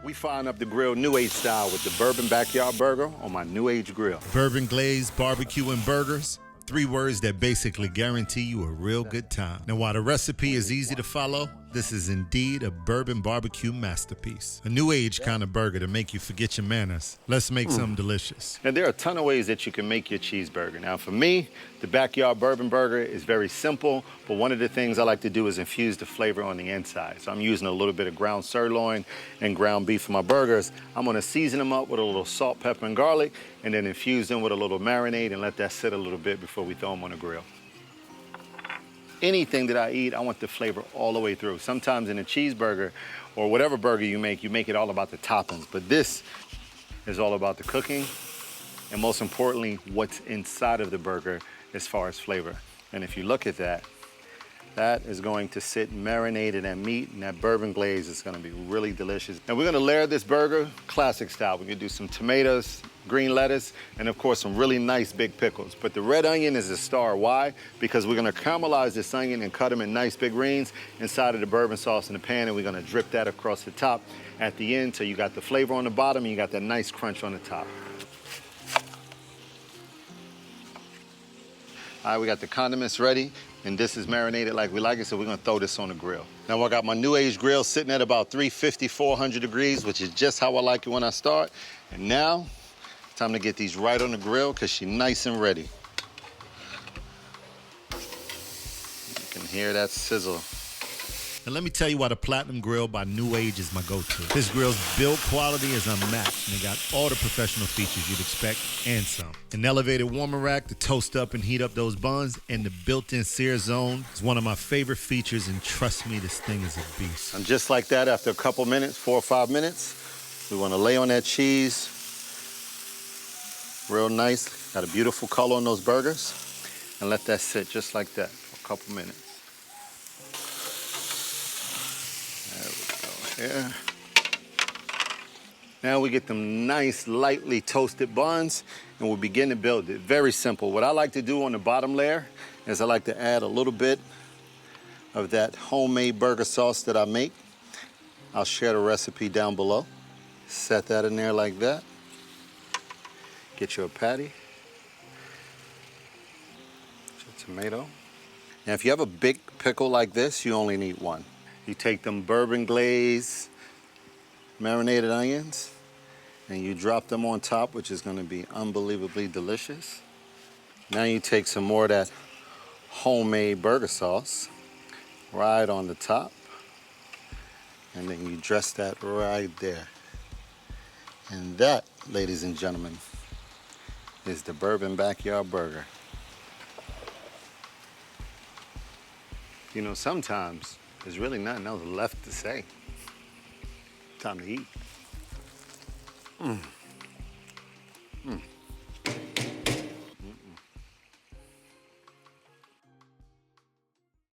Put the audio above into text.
We firing up the grill New Age style with the Bourbon Backyard Burger on my New Age grill. Bourbon Glaze BBQ and Burgers. 3 words that basically guarantee you a real good time. Now, while the recipe is easy to follow, this is indeed a bourbon barbecue masterpiece. A new age kind of burger to make you forget your manners. Let's make something delicious. And there are a ton of ways that you can make your cheeseburger. Now, for me, the Backyard Bourbon Burger is very simple, but one of the things I like to do is infuse the flavor on the inside. So I'm using a little bit of ground sirloin and ground beef for my burgers. I'm gonna season them up with a little salt, pepper, and garlic, and then infuse them with a little marinade and let that sit a little bit before we throw them on the grill. Anything that I eat, I want the flavor all the way through. Sometimes in a cheeseburger or whatever burger you make it all about the toppings. But this is all about the cooking and most importantly, what's inside of the burger as far as flavor. And if you look at that, that is going to sit marinated in meat, and that bourbon glaze is gonna be really delicious. Now we're gonna layer this burger classic style. We're gonna do some tomatoes, green lettuce, and of course some really nice big pickles. But the red onion is a star. Why? Because we're gonna caramelize this onion and cut them in nice big rings inside of the bourbon sauce in the pan, and we're gonna drip that across the top at the end, so you got the flavor on the bottom and you got that nice crunch on the top. All right, we got the condiments ready, and this is marinated like we like it, so we're gonna throw this on the grill. Now I got my New Age grill sitting at about 350, 400 degrees, which is just how I like it when I start. And now, time to get these right on the grill because she's nice and ready. You can hear that sizzle. And let me tell you why the Platinum Grill by New Age is my go-to. This grill's build quality is unmatched, and it got all the professional features you'd expect and some. An elevated warmer rack to toast up and heat up those buns, and the built-in sear zone is one of my favorite features, and trust me, this thing is a beast. And just like that, after a couple minutes, 4 or 5 minutes, we want to lay on that cheese. Real nice, got a beautiful color on those burgers, and let that sit just like that for a couple minutes. Here. Now we get them nice, lightly toasted buns, and we'll begin to build it. Very simple. What I like to do on the bottom layer is I like to add a little bit of that homemade burger sauce that I make. I'll share the recipe down below. Set that in there like that. Get you a patty. Get your tomato. Now, if you have a big pickle like this, you only need one. You take them Bourbon Glaze marinated onions and you drop them on top, which is gonna be unbelievably delicious. Now you take some more of that homemade burger sauce right on the top, and then you dress that right there. And that, ladies and gentlemen, is the Bourbon Backyard Burger. You know, sometimes there's really nothing else left to say. Time to eat.